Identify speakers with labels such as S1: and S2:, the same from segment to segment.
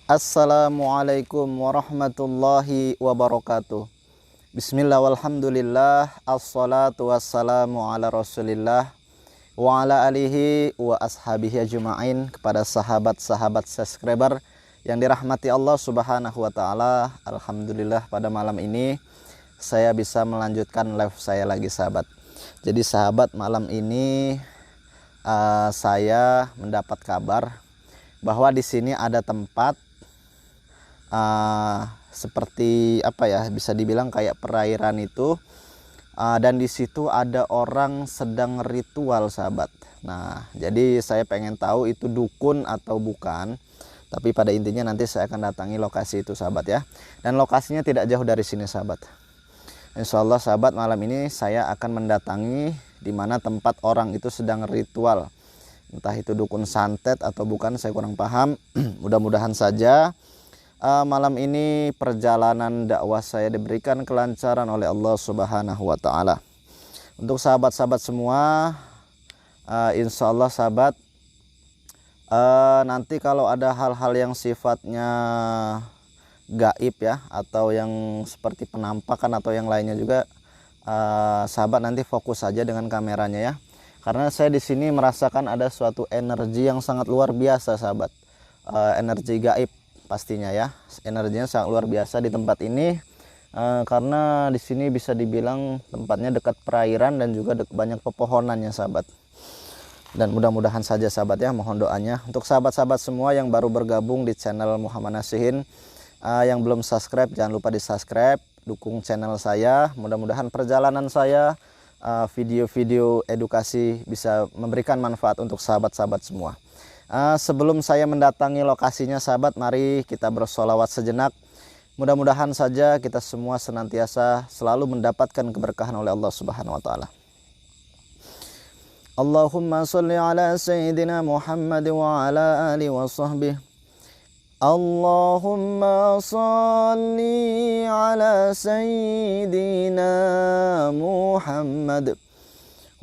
S1: Assalamualaikum warahmatullahi wabarakatuh. Bismillah walhamdulillah, assalatu wassalamu ala rasulillah wa ala alihi wa ashabihi ajma'in. Kepada sahabat-sahabat subscriber yang dirahmati Allah subhanahu wa ta'ala, alhamdulillah pada malam ini saya bisa melanjutkan live saya lagi sahabat. Jadi sahabat, malam ini saya mendapat kabar bahwa di sini ada tempat seperti apa ya, bisa dibilang kayak perairan itu, dan di situ ada orang sedang ritual sahabat. Nah, jadi saya pengen tahu itu dukun atau bukan, tapi pada intinya nanti saya akan datangi lokasi itu sahabat ya. Dan lokasinya tidak jauh dari sini sahabat. Insya Allah sahabat, malam ini saya akan mendatangi di mana tempat orang itu sedang ritual. Entah itu dukun santet atau bukan, saya kurang paham. Mudah-mudahan saja malam ini perjalanan dakwah saya diberikan kelancaran oleh Allah Subhanahu wa ta'ala. Untuk sahabat-sahabat semua, insya Allah sahabat, nanti kalau ada hal-hal yang sifatnya gaib ya, atau yang seperti penampakan atau yang lainnya juga, sahabat nanti fokus saja dengan kameranya ya. Karena saya di sini merasakan ada suatu energi yang sangat luar biasa sahabat, energi gaib pastinya ya. Energinya sangat luar biasa di tempat ini, karena di sini bisa dibilang tempatnya dekat perairan dan juga banyak pepohonannya sahabat. Dan mudah-mudahan saja sahabat ya, mohon doanya untuk sahabat-sahabat semua yang baru bergabung di channel Muhammad Nasihin. Yang belum subscribe jangan lupa di subscribe, dukung channel saya. Mudah-mudahan perjalanan saya, video-video edukasi bisa memberikan manfaat untuk sahabat-sahabat semua. Sebelum saya mendatangi lokasinya sahabat, mari kita bersolawat sejenak. Mudah-mudahan saja kita semua senantiasa selalu mendapatkan keberkahan oleh Allah Subhanahu wa ta'ala. Allahumma sholli ala sayyidina Muhammad wa ala alihi wa sahbihi. Allahumma sholli ala sayyidina Muhammad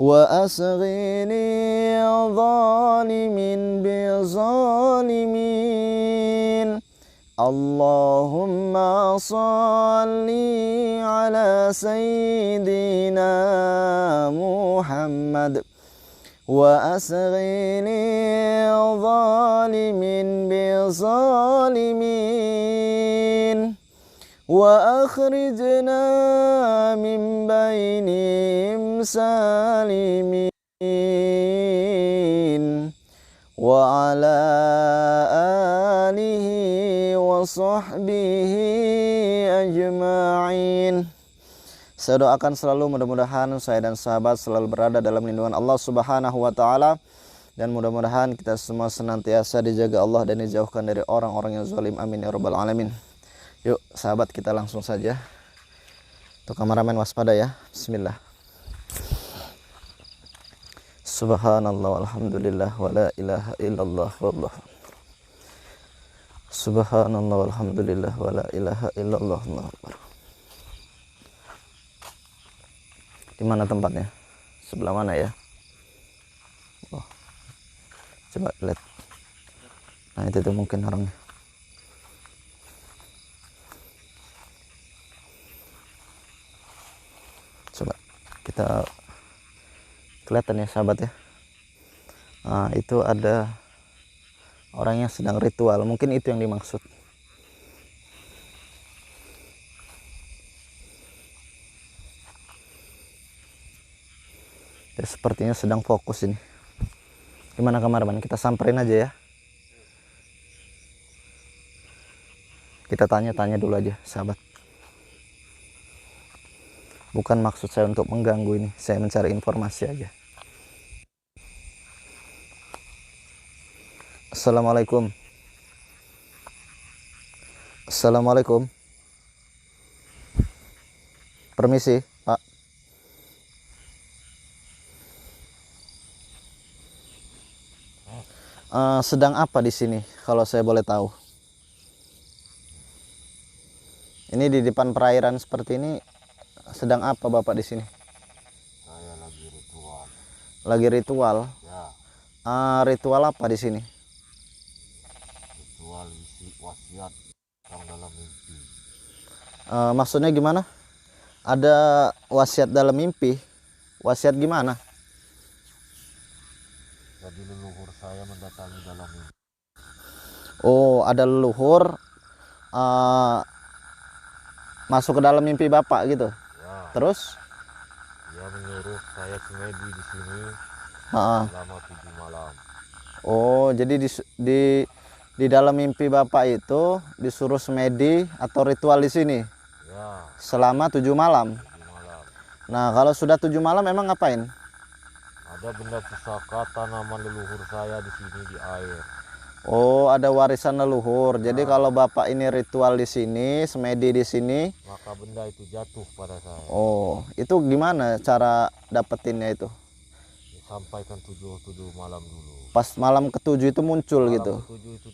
S1: wa asghini zalimin bi zalimin. Allahumma sholli ala sayyidina Muhammad wa asghini zalimin bi zalimin wa akhrijna min bainihim salimin wa ala alihi wa sahbihi ajma'in. Saya doakan selalu mudah-mudahan saya dan sahabat selalu berada dalam lindungan Allah Subhanahu wa ta'ala, dan mudah-mudahan kita semua senantiasa dijaga Allah dan dijauhkan dari orang-orang yang zalim, amin ya rabbal alamin. Yuk sahabat, kita langsung saja. Untuk kameramen waspada ya. Bismillah. Subhanallah walhamdulillah wa la ilaha illallah wallah. Subhanallah walhamdulillah wa la ilaha illallah Allahu akbar. Di mana tempatnya? Sebelah mana ya? Oh, coba lihat. Nah itu tuh mungkin orangnya. Coba kita kelihatan ya sahabat ya. Nah itu ada orang yang sedang ritual, mungkin itu yang dimaksud. Ya, sepertinya sedang fokus ini. Gimana kameraman? Kita samperin aja ya. Kita tanya-tanya dulu aja sahabat. Bukan maksud saya untuk mengganggu ini, saya mencari informasi aja. Assalamualaikum. Assalamualaikum. Permisi Pak. Sedang apa di sini kalau saya boleh tahu? Ini di depan perairan seperti ini, sedang apa Bapak di sini?
S2: Saya lagi ritual.
S1: Lagi ritual?
S2: Ya,
S1: Ritual apa di sini?
S2: ritual isi wasiat yang dalam mimpi.
S1: Maksudnya gimana? Ada wasiat dalam mimpi? Wasiat gimana?
S2: Jadi leluhur saya mendatangi dalam mimpi.
S1: Oh, ada leluhur masuk ke dalam mimpi bapak gitu.
S2: Ya,
S1: Terus?
S2: dia menyuruh saya semedi di sini
S1: Heeh.
S2: selama 7 malam.
S1: Oh, jadi di dalam mimpi bapak itu disuruh semedi atau ritual di sini
S2: Ya,
S1: selama 7 malam.
S2: 7 malam.
S1: Nah, kalau sudah 7 malam emang ngapain?
S2: Ada benda pusaka tanaman leluhur saya di sini di air.
S1: Oh, ada warisan leluhur. Jadi kalau bapak ini ritual di sini, semedi di sini.
S2: Maka benda itu jatuh pada saya.
S1: Oh, itu gimana cara dapetinnya itu?
S2: Disampaikan 7 malam dulu.
S1: Pas malam ke-7 itu muncul gitu.
S2: Malam ke-7 itu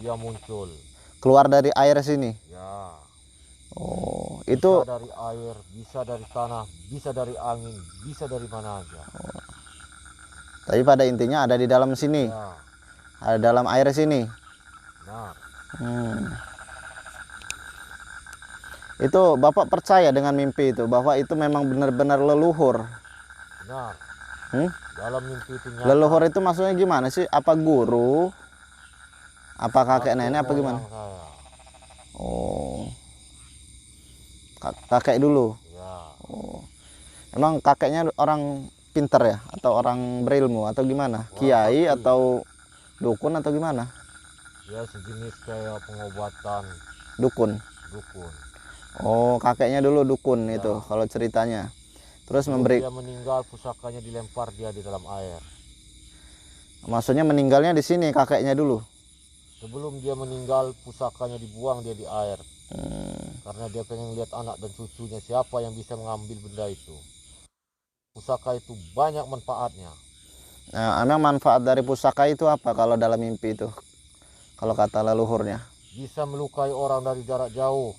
S2: dia muncul.
S1: Keluar dari air sini.
S2: Ya.
S1: Oh,
S2: Bisa
S1: itu
S2: dari air, bisa dari tanah, bisa dari angin, bisa dari mana aja.
S1: tapi pada intinya ada di dalam sini.
S2: Ya.
S1: Ada dalam air sini.
S2: Nah,
S1: Itu bapak percaya dengan mimpi itu bahwa itu memang benar-benar leluhur.
S2: benar.
S1: Hmm?
S2: Dalam mimpi itu nyata.
S1: Leluhur itu maksudnya gimana sih? Apa guru? Apa kakek nenek apa gimana?
S2: moyang saya.
S1: Oh, kakek dulu.
S2: Ya.
S1: Oh, emang kakeknya orang pinter ya? Atau orang berilmu atau gimana? Kiai
S2: sakti.
S1: atau dukun atau gimana?
S2: Ya sejenis kayak pengobatan
S1: Dukun.
S2: dukun.
S1: Oh, kakeknya dulu dukun
S2: Ya.
S1: itu kalau ceritanya. Terus
S2: Sebelum
S1: memberi,
S2: dia meninggal, pusakanya dilempar dia di dalam air.
S1: maksudnya meninggalnya di sini kakeknya dulu.
S2: Sebelum dia meninggal, pusakanya dibuang dia di air. Karena dia pengen lihat anak dan cucunya siapa yang bisa mengambil benda itu. Pusaka itu banyak manfaatnya.
S1: Nah, emang manfaat dari pusaka itu apa kalau dalam mimpi itu? Kalau kata leluhurnya.
S2: Bisa melukai orang dari jarak jauh.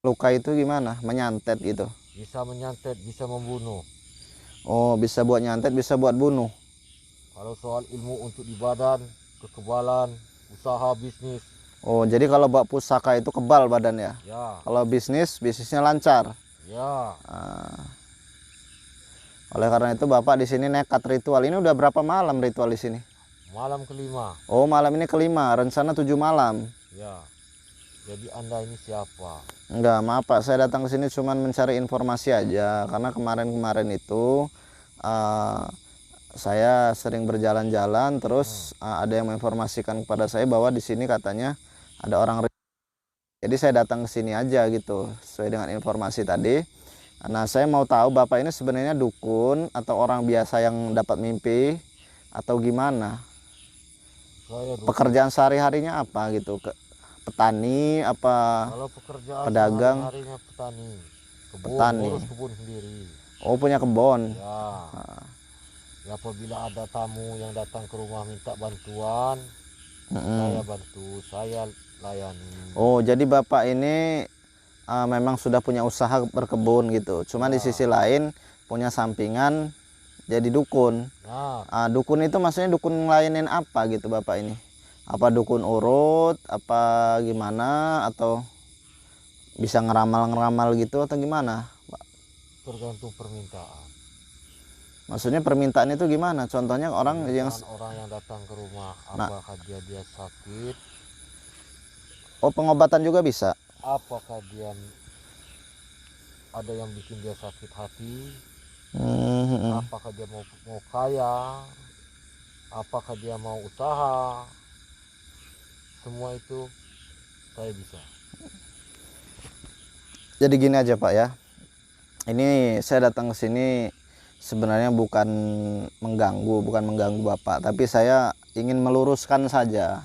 S1: Luka itu gimana? Menyantet gitu.
S2: Bisa menyantet, bisa membunuh.
S1: Oh, bisa buat nyantet, bisa buat bunuh.
S2: Kalau soal ilmu untuk di badan, kekebalan, usaha, bisnis.
S1: Oh, jadi kalau bawa pusaka itu kebal badannya.
S2: Ya,
S1: Kalau bisnisnya lancar.
S2: ya.
S1: Oleh karena itu Bapak di sini nekat ritual. Ini udah berapa malam ritual di sini?
S2: Malam kelima.
S1: Oh, malam ini kelima. Rencana 7 malam.
S2: Ya. Jadi Anda ini siapa?
S1: Enggak, maaf Pak. Saya datang ke sini cuma mencari informasi aja. Karena kemarin-kemarin itu saya sering berjalan-jalan. Terus ada yang menginformasikan kepada saya bahwa di sini katanya ada orang. Jadi saya datang ke sini aja gitu. Sesuai dengan informasi tadi. Nah, saya mau tahu Bapak ini sebenarnya dukun atau orang biasa yang dapat mimpi atau gimana?
S2: Saya dukun.
S1: Pekerjaan sehari-harinya apa gitu? Petani apa?
S2: Kalau pekerjaan
S1: pedagang?
S2: sehari-harinya petani. Kebun,
S1: Petani.
S2: ngurus kebun sendiri.
S1: Oh, punya kebun.
S2: Ya. Ya, apabila ada tamu yang datang ke rumah minta bantuan, saya bantu, saya layani.
S1: Oh, jadi Bapak ini memang sudah punya usaha berkebun gitu. Cuman di sisi lain punya sampingan jadi dukun.
S2: Nah,
S1: Dukun itu maksudnya dukun ngelayanin apa gitu Bapak ini? Apa dukun urut? Apa gimana? Atau bisa ngeramal-ngeramal gitu atau gimana, Pak?
S2: tergantung permintaan.
S1: Maksudnya permintaan itu gimana? Contohnya orang yang
S2: Orang yang datang ke rumah, apakah dia sakit?
S1: Oh, pengobatan juga bisa.
S2: Apakah dia ada yang bikin dia sakit hati? Apakah dia mau kaya? Apakah dia mau usaha? Semua itu saya bisa.
S1: Jadi gini aja Pak ya. Ini saya datang ke sini sebenarnya bukan mengganggu Bapak, tapi saya ingin meluruskan saja.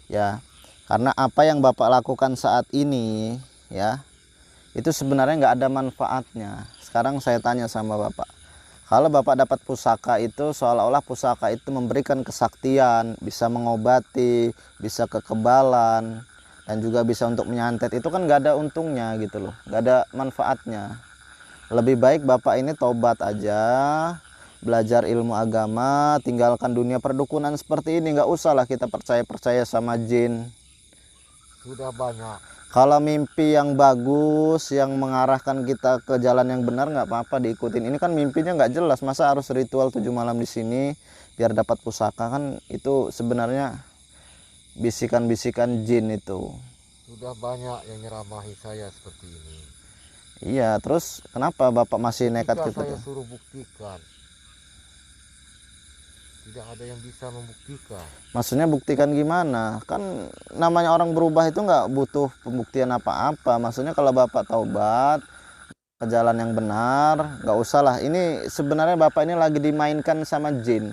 S1: Ya. Karena apa yang Bapak lakukan saat ini ya, itu sebenarnya nggak ada manfaatnya. Sekarang saya tanya sama Bapak. Kalau Bapak dapat pusaka itu seolah-olah pusaka itu memberikan kesaktian, bisa mengobati, bisa kekebalan, dan juga bisa untuk menyantet. Itu kan nggak ada untungnya gitu loh, nggak ada manfaatnya. Lebih baik Bapak ini tobat aja, belajar ilmu agama, tinggalkan dunia perdukunan seperti ini. Nggak usah lah kita percaya-percaya sama jin.
S2: Sudah banyak.
S1: Kalau mimpi yang bagus, yang mengarahkan kita ke jalan yang benar, nggak apa-apa diikutin. Ini kan mimpinya nggak jelas, masa harus ritual 7 malam di sini biar dapat pusaka, kan itu sebenarnya bisikan-bisikan jin itu.
S2: Sudah banyak yang nyeramahi saya seperti ini.
S1: Iya, terus kenapa Bapak masih nekat
S2: Jika
S1: gitu?
S2: saya suruh buktikan, tidak ada yang bisa membuktikan.
S1: Maksudnya buktikan gimana? Kan namanya orang berubah itu nggak butuh pembuktian apa-apa. Maksudnya kalau Bapak taubat ke jalan yang benar, nggak usah lah. Ini sebenarnya Bapak ini lagi dimainkan sama jin,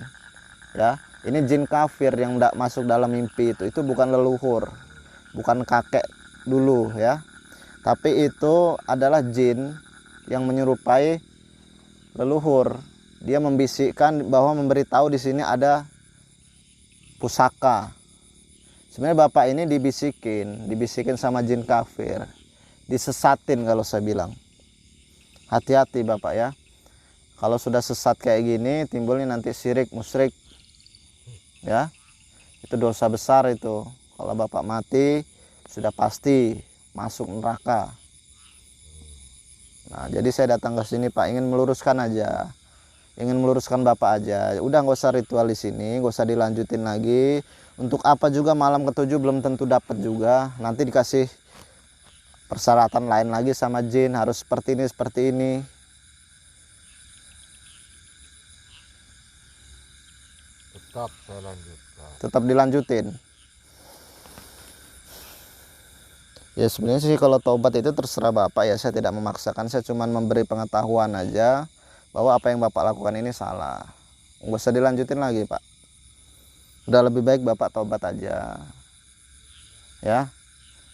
S1: ya. Ini jin kafir yang tidak masuk dalam mimpi itu bukan leluhur, bukan kakek dulu, ya. Tapi itu adalah jin yang menyerupai leluhur. Dia membisikkan bahwa memberitahu di sini ada pusaka. Sebenarnya Bapak ini dibisikin sama jin kafir, disesatin kalau saya bilang. Hati-hati Bapak ya. Kalau sudah sesat kayak gini, timbulnya nanti syirik, musyrik. Ya. Itu dosa besar itu. Kalau Bapak mati, sudah pasti masuk neraka. Nah, jadi saya datang ke sini Pak, ingin meluruskan aja. Ingin meluruskan Bapak aja. Udah nggak usah ritual di sini, nggak usah dilanjutin lagi. Untuk apa juga malam ketujuh belum tentu dapat juga. Nanti dikasih persyaratan lain lagi sama jin, harus seperti ini, seperti ini.
S2: Tetap saya lanjutkan.
S1: Tetap dilanjutin. Ya sebenarnya sih kalau taubat itu terserah Bapak ya, saya tidak memaksakan, saya cuma memberi pengetahuan aja bahwa apa yang Bapak lakukan ini salah. Nggak usah dilanjutin lagi Pak. Udah lebih baik Bapak taubat aja. Ya.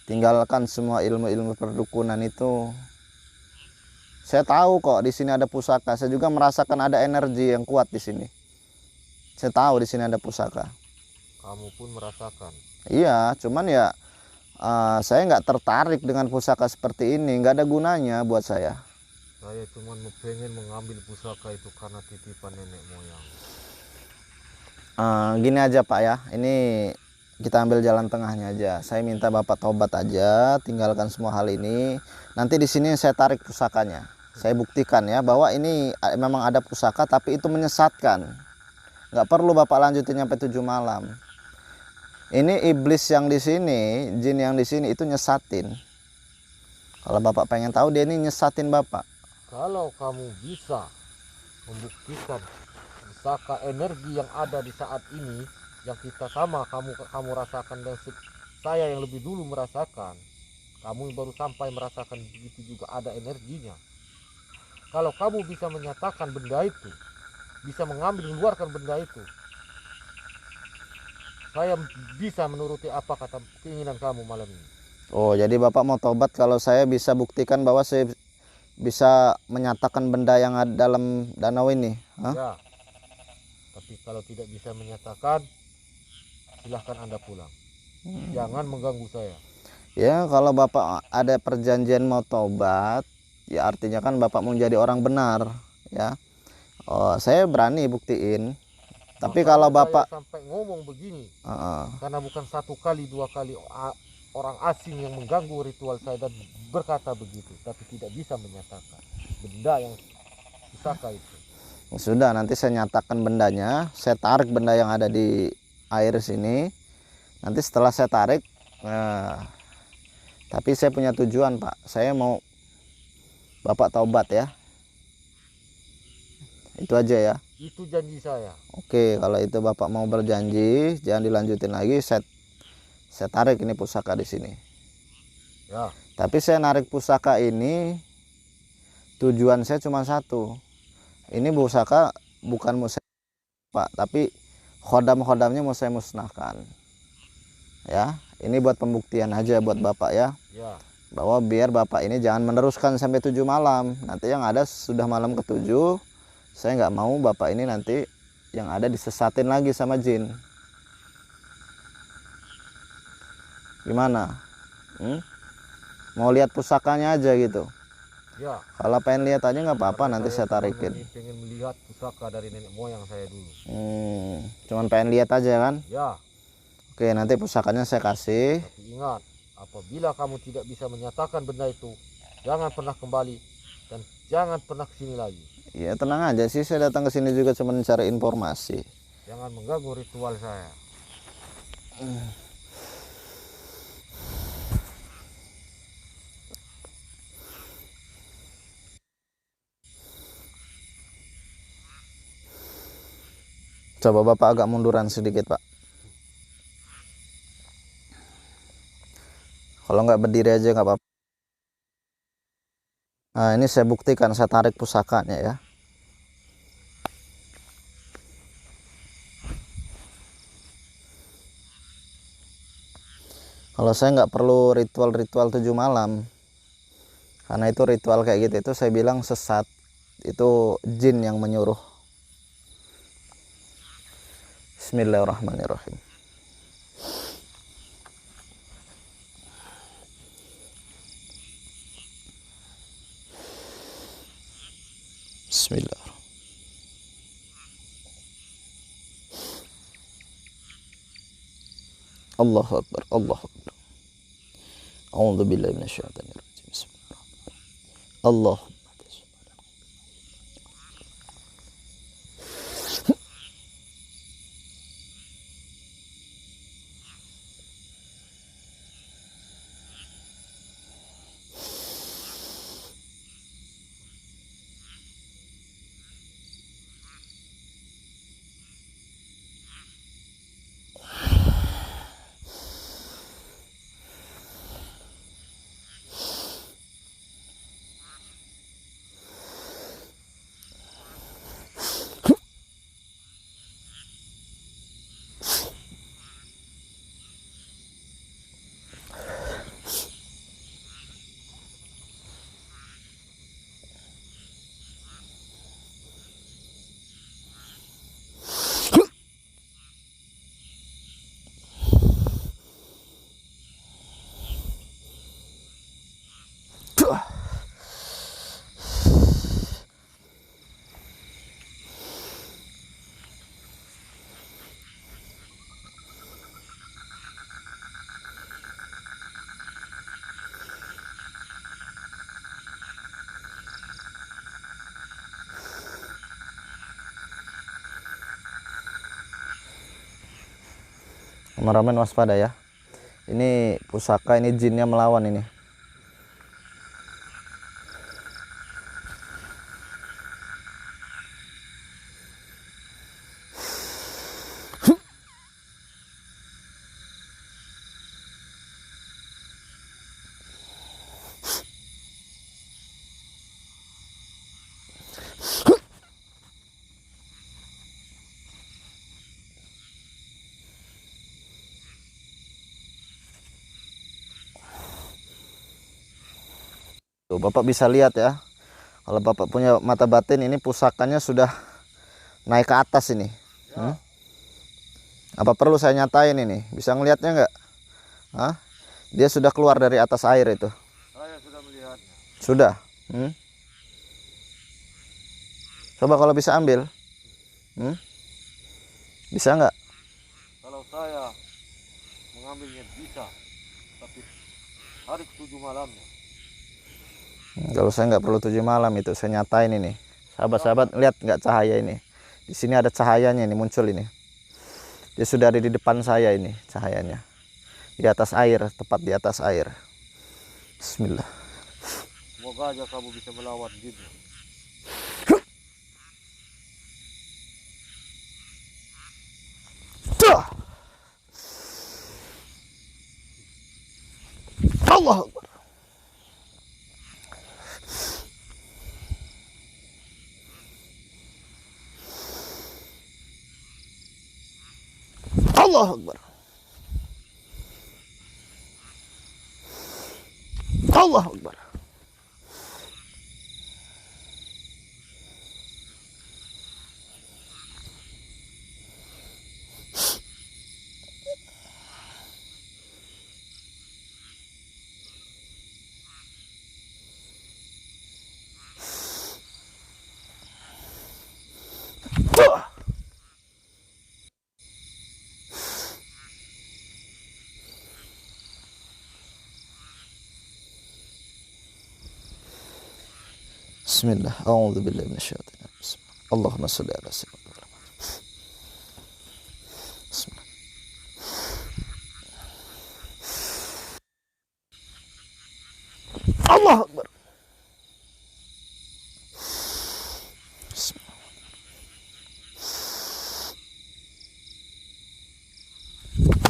S1: Tinggalkan semua ilmu-ilmu perdukunan itu. Saya tahu kok di sini ada pusaka. Saya juga merasakan ada energi yang kuat di sini. Saya tahu di sini ada pusaka.
S2: Kamu pun merasakan.
S1: Iya, cuman ya saya nggak tertarik dengan pusaka seperti ini. Nggak ada gunanya buat saya.
S2: Saya cuma pengen mengambil pusaka itu karena titipan nenek moyang.
S1: Gini aja Pak ya, ini kita ambil jalan tengahnya aja. Saya minta Bapak taubat aja, tinggalkan semua hal ini. Nanti di sini saya tarik pusakanya. Saya buktikan ya bahwa ini memang ada pusaka, tapi itu menyesatkan. Nggak perlu Bapak lanjutin sampai 7 malam. Ini iblis yang di sini, jin yang di sini itu nyesatin. Kalau Bapak pengen tahu, dia ini nyesatin Bapak.
S2: Kalau kamu bisa membuktikan pusaka energi yang ada di saat ini, yang kita sama kamu rasakan dan saya yang lebih dulu merasakan, kamu baru sampai merasakan begitu juga ada energinya. Kalau kamu bisa menyatakan benda itu, bisa mengambil mengeluarkan benda itu, saya bisa menuruti apa kata keinginan kamu malam ini.
S1: Oh, jadi Bapak mau tobat kalau saya bisa buktikan bahwa saya bisa menyatakan benda yang ada dalam danau ini. Hah?
S2: Ya, tapi kalau tidak bisa menyatakan, silahkan Anda pulang. Jangan mengganggu saya.
S1: Ya, kalau Bapak ada perjanjian mau tobat, ya artinya kan Bapak mau jadi orang benar, ya. Oh, saya berani buktiin. Tapi
S2: Makanya
S1: kalau
S2: saya
S1: Bapak
S2: sampai ngomong begini, karena bukan satu kali dua kali orang asing yang mengganggu ritual saya dan berkata begitu, tapi tidak bisa menyatakan benda yang pusaka itu.
S1: sudah, nanti saya nyatakan bendanya, saya tarik benda yang ada di air sini. Nanti setelah saya tarik, tapi saya punya tujuan Pak, saya mau Bapak taubat ya. Itu aja ya.
S2: Itu janji saya.
S1: Oke, kalau itu Bapak mau berjanji, jangan dilanjutin lagi. Saya tarik ini pusaka di sini.
S2: Ya.
S1: Tapi saya narik pusaka ini, tujuan saya cuma satu. Ini pusaka bukan mau saya Pak, tapi khodam-khodamnya mau saya musnahkan. Ya, ini buat pembuktian aja buat Bapak ya.
S2: Ya.
S1: Bahwa biar Bapak ini jangan meneruskan sampai 7 malam. Nanti yang ada sudah malam ke-7, saya nggak mau Bapak ini nanti yang ada disesatin lagi sama jin. Gimana? Mau lihat pusakanya aja gitu?
S2: Ya.
S1: Kalau pengen lihat aja nggak apa-apa, nanti saya tarikin.
S2: Pengen melihat pusaka dari nenek moyang saya dulu.
S1: Cuman pengen lihat aja kan?
S2: Ya.
S1: Oke, nanti pusakanya saya kasih.
S2: Tapi ingat, Apabila kamu tidak bisa menyatakan benda itu, jangan pernah kembali dan jangan pernah kesini lagi.
S1: Ya tenang aja sih, saya datang ke sini juga cuma mencari informasi.
S2: Jangan mengganggu ritual saya.
S1: Coba Bapak agak munduran sedikit, Pak. Kalau nggak berdiri aja nggak apa-apa. Nah, ini saya buktikan, saya tarik pusakanya ya. Kalau saya nggak perlu ritual-ritual 7 malam, karena itu ritual kayak gitu itu saya bilang sesat, itu jin yang menyuruh. Bismillahirrahmanirrahim. Bismillah. Allahu Akbar, Allahu Akbar. A'udzu billahi minasyaitonir rajim. Bismillahirrahmanirrahim. Allah. Kameramen waspada ya. Ini pusaka, ini jinnya melawan ini. Tuh, Bapak bisa lihat ya. Kalau Bapak punya mata batin, ini pusakanya sudah naik ke atas ini. Apa perlu saya nyatain ini? Bisa ngelihatnya nggak? Hah? Dia sudah keluar dari atas air itu.
S2: Saya sudah melihatnya.
S1: Sudah. Coba kalau bisa ambil. Bisa nggak?
S2: Kalau saya mengambilnya bisa, tapi harus 7 malamnya.
S1: Kalau saya nggak perlu 7 malam itu, saya nyatain ini. Sahabat-sahabat, lihat nggak cahaya ini? Di sini ada cahayanya ini, muncul ini. Dia sudah ada di depan saya ini cahayanya. Di atas air, tepat di atas air. Bismillah.
S2: Semoga aja kamu bisa melawan jin.
S1: Allah Akbar. Allah Akbar. Allah Akbar. Bismillah. A'udzubillahi minasyaitonir rajim. Allahumma shalli ala sayyidina. Bismillah. Allahu Akbar. Bismillah.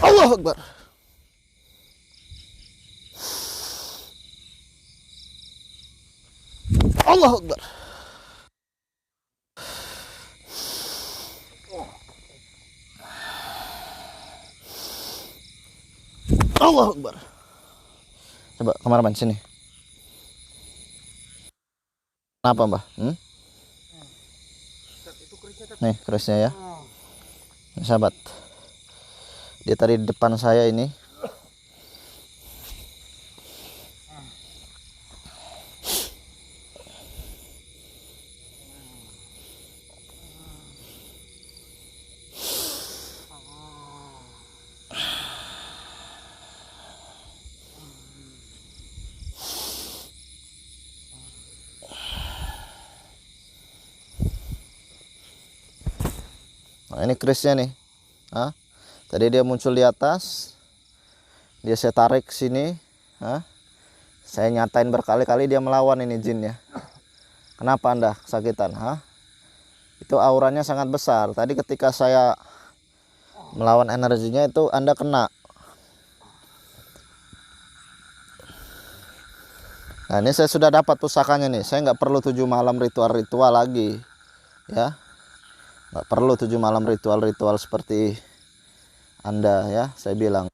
S1: Allahu Akbar. Allahu Akbar. Allahu Akbar. Coba kameraman sini. Kenapa Mbah? Nih kerisnya ya. Nih, sahabat. Dia tadi di depan saya ini. Nah, ini kerisnya nih. Tadi dia muncul di atas. Dia saya tarik sini. Saya nyatain berkali-kali dia melawan ini jinnya. Kenapa Anda kesakitan? Itu auranya sangat besar. Tadi ketika saya melawan energinya itu Anda kena. Nah ini saya sudah dapat pusakanya nih. Saya nggak perlu 7 malam ritual-ritual lagi. Ya. Nggak perlu 7 malam ritual-ritual seperti Anda ya. Saya bilang.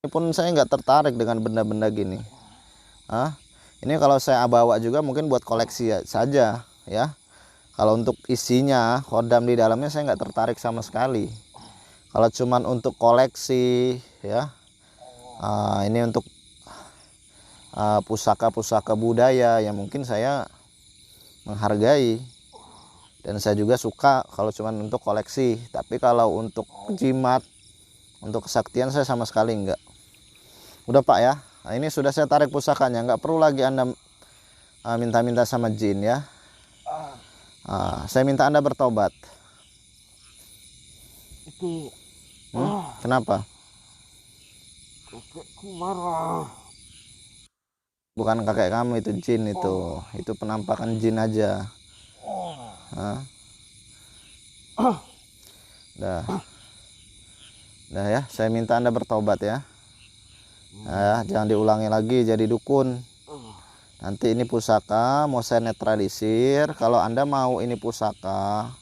S1: Ini pun saya nggak tertarik dengan benda-benda gini. Ini kalau saya bawa juga mungkin buat koleksi saja ya. Kalau untuk isinya khodam di dalamnya saya nggak tertarik sama sekali. Kalau cuman untuk koleksi ya, ini untuk pusaka-pusaka budaya yang mungkin saya menghargai dan saya juga suka kalau cuman untuk koleksi. Tapi kalau untuk jimat, untuk kesaktian saya sama sekali enggak. Udah Pak ya. Nah, ini sudah saya tarik pusakanya, nggak perlu lagi Anda minta-minta sama jin ya. Saya minta Anda bertobat.
S2: Itu
S1: Kenapa?
S2: kakekku marah.
S1: Bukan kakek kamu, itu jin itu penampakan jin aja. Dah ya, saya minta Anda bertobat ya. Jangan diulangi lagi jadi dukun. Nanti ini pusaka mau saya netralisir. Kalau Anda mau ini pusaka,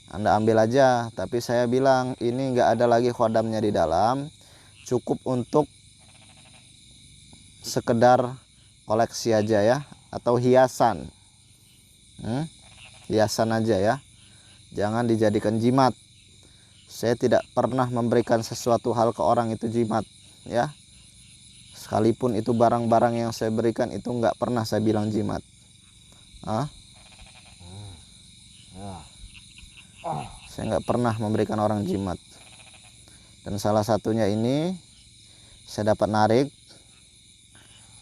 S1: Anda ambil aja. Tapi saya bilang ini nggak ada lagi khodamnya di dalam. Cukup untuk sekedar koleksi aja ya, atau hiasan. Hiasan aja ya. Jangan dijadikan jimat. Saya tidak pernah memberikan sesuatu hal ke orang itu jimat ya. Sekalipun itu barang-barang yang saya berikan itu nggak pernah saya bilang jimat. Saya nggak pernah memberikan orang jimat. Dan salah satunya ini saya dapat narik.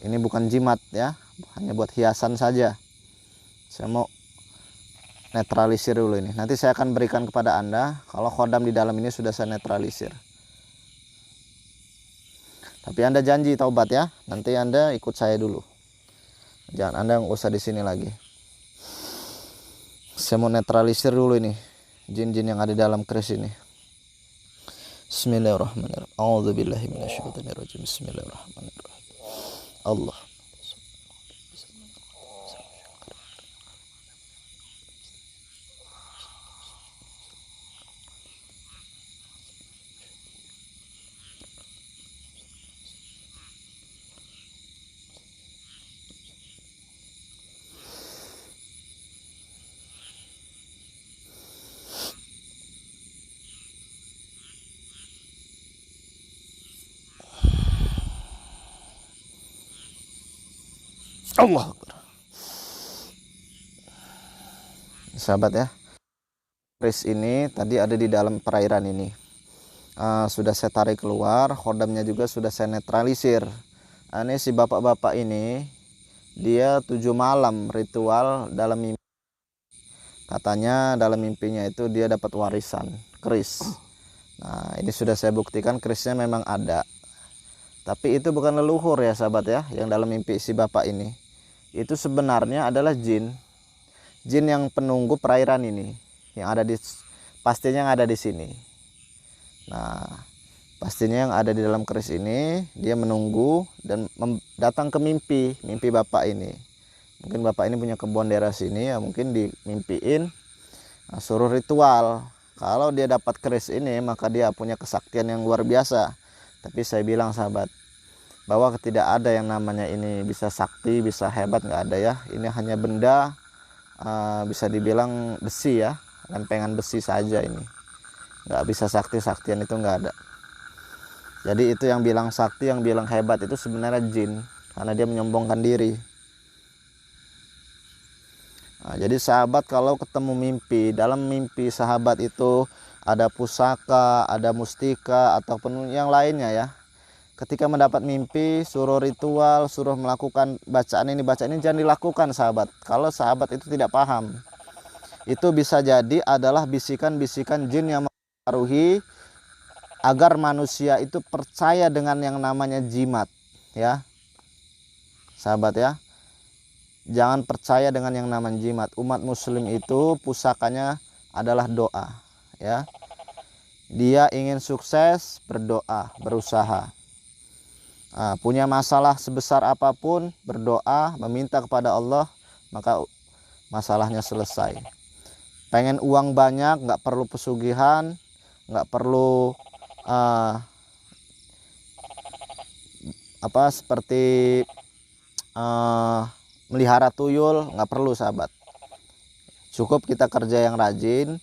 S1: Ini bukan jimat ya, hanya buat hiasan saja. Saya mau netralisir dulu ini. Nanti saya akan berikan kepada Anda kalau khodam di dalam ini sudah saya netralisir. Tapi Anda janji taubat ya. Nanti Anda ikut saya dulu. Jangan Anda nggak usah di sini lagi. Saya mau netralisir dulu ini jin-jin yang ada di dalam keris ini. Bismillahirrahmanirrahim. A'udzubillahi minasyaitonir rajim. Bismillahirrahmanirrahim. Allah. Allah Akbar. Sahabat ya, keris ini tadi ada di dalam perairan ini. Sudah saya tarik keluar, khodamnya juga sudah saya netralisir. Ini si bapak-bapak ini dia 7 malam ritual dalam mimpi. Katanya dalam mimpinya itu dia dapat warisan keris. Nah, ini sudah saya buktikan kerisnya memang ada. Tapi itu bukan leluhur ya sahabat ya, yang dalam mimpi si bapak ini. Itu sebenarnya adalah jin. Jin yang penunggu perairan ini, yang ada di pastinya yang ada di sini. Nah, pastinya yang ada di dalam keris ini dia menunggu dan datang ke mimpi bapak ini. Mungkin bapak ini punya kebun daerah sini ya, mungkin dimimpiin, nah, suruh ritual. Kalau dia dapat keris ini maka dia punya kesaktian yang luar biasa. Tapi saya bilang sahabat, bahwa tidak ada yang namanya ini bisa sakti, bisa hebat, nggak ada ya. Ini hanya benda bisa dibilang besi ya, lempengan besi saja ini. Nggak bisa sakti-saktian, itu nggak ada. Jadi itu yang bilang sakti, yang bilang hebat itu sebenarnya jin, karena dia menyombongkan diri. Nah, jadi sahabat kalau ketemu mimpi, dalam mimpi sahabat itu ada pusaka, ada mustika, ataupun yang lainnya ya. Ketika mendapat mimpi, suruh ritual, suruh melakukan bacaan ini jangan dilakukan sahabat. Kalau sahabat itu tidak paham, itu bisa jadi adalah bisikan-bisikan jin yang mempengaruhi agar manusia itu percaya dengan yang namanya jimat ya. Sahabat ya, jangan percaya dengan yang namanya jimat. Umat muslim itu pusakanya adalah doa ya. Dia ingin sukses, berdoa, berusaha. Nah, punya masalah sebesar apapun, berdoa, meminta kepada Allah, maka masalahnya selesai. Pengen uang banyak, nggak perlu pesugihan, nggak perlu seperti melihara tuyul, nggak perlu sahabat. Cukup kita kerja yang rajin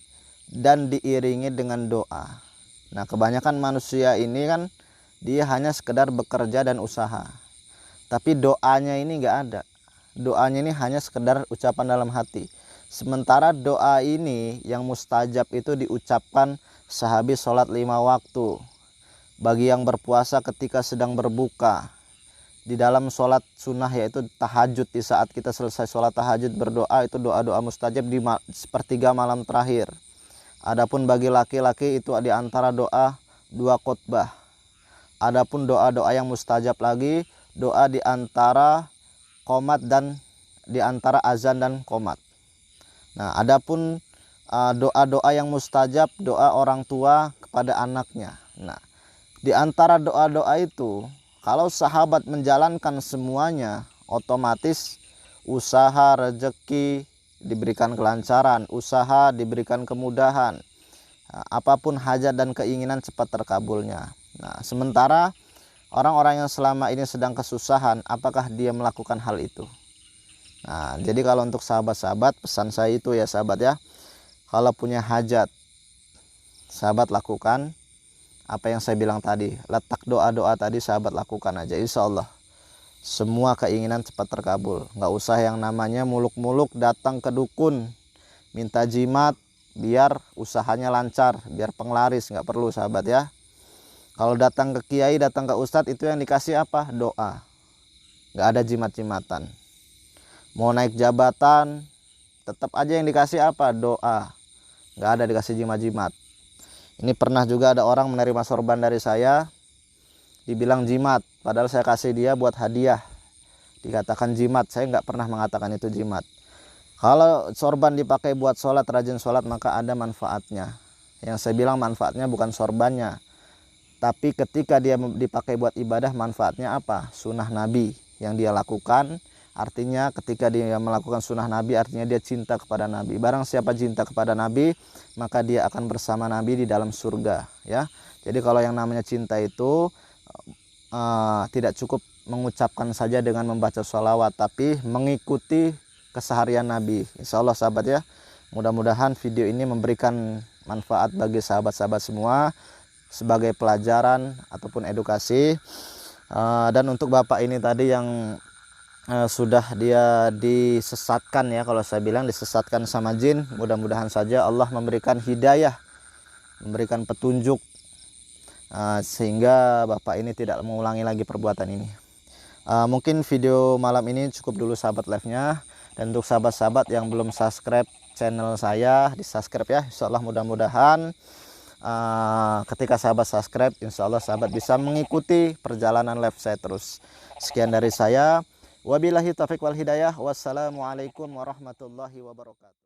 S1: dan diiringi dengan doa. Nah, kebanyakan manusia ini kan dia hanya sekedar bekerja dan usaha, tapi doanya ini nggak ada. Doanya ini hanya sekedar ucapan dalam hati. Sementara doa ini yang mustajab itu diucapkan sehabis sholat 5 waktu, bagi yang berpuasa ketika sedang berbuka, di dalam sholat sunnah yaitu tahajud, di saat kita selesai sholat tahajud berdoa, itu doa-doa mustajab di sepertiga malam terakhir. Adapun bagi laki-laki itu di antara doa 2 khutbah. Adapun doa-doa yang mustajab lagi, doa di antara qomat dan di antara azan dan qomat. Nah, adapun doa-doa yang mustajab, doa orang tua kepada anaknya. Nah, di antara doa-doa itu, kalau sahabat menjalankan semuanya, otomatis usaha, rezeki diberikan kelancaran, usaha diberikan kemudahan, apapun hajat dan keinginan cepat terkabulnya. Nah, sementara orang-orang yang selama ini sedang kesusahan, apakah dia melakukan hal itu? Nah, jadi kalau untuk sahabat-sahabat, pesan saya itu ya sahabat ya, kalau punya hajat, sahabat lakukan apa yang saya bilang tadi, letak doa-doa tadi sahabat lakukan aja, insya Allah semua keinginan cepat terkabul. Nggak usah yang namanya muluk-muluk datang ke dukun minta jimat biar usahanya lancar, biar penglaris, nggak perlu sahabat ya. Kalau datang ke kiai, datang ke ustadz, itu yang dikasih apa? Doa. Nggak ada jimat-jimatan. Mau naik jabatan, tetap aja yang dikasih apa? Doa. Nggak ada dikasih jimat-jimat. Ini pernah juga ada orang menerima sorban dari saya, dibilang jimat, padahal saya kasih dia buat hadiah, dikatakan jimat. Saya nggak pernah mengatakan itu jimat. Kalau sorban dipakai buat sholat, rajin sholat, maka ada manfaatnya. Yang saya bilang manfaatnya bukan sorbannya, tapi ketika dia dipakai buat ibadah, manfaatnya apa? Sunnah Nabi yang dia lakukan. Artinya ketika dia melakukan sunnah Nabi, artinya dia cinta kepada Nabi. Barang siapa cinta kepada Nabi, maka dia akan bersama Nabi di dalam surga ya. Jadi kalau yang namanya cinta itu tidak cukup mengucapkan saja dengan membaca sholawat, tapi mengikuti keseharian Nabi. Insya Allah sahabat ya, mudah-mudahan video ini memberikan manfaat bagi sahabat-sahabat semua sebagai pelajaran ataupun edukasi. Dan untuk bapak ini tadi yang sudah dia disesatkan ya, kalau saya bilang disesatkan sama jin, mudah-mudahan saja Allah memberikan hidayah, memberikan petunjuk, sehingga bapak ini tidak mengulangi lagi perbuatan ini. Mungkin video malam ini cukup dulu sahabat live-nya. Dan untuk sahabat-sahabat yang belum subscribe channel saya, di subscribe ya. Insya Allah mudah-mudahan ketika sahabat subscribe, insya Allah sahabat bisa mengikuti perjalanan live saya terus. Sekian dari saya. Wabillahi taufiq wal hidayah. Wassalamualaikum warahmatullahi wabarakatuh.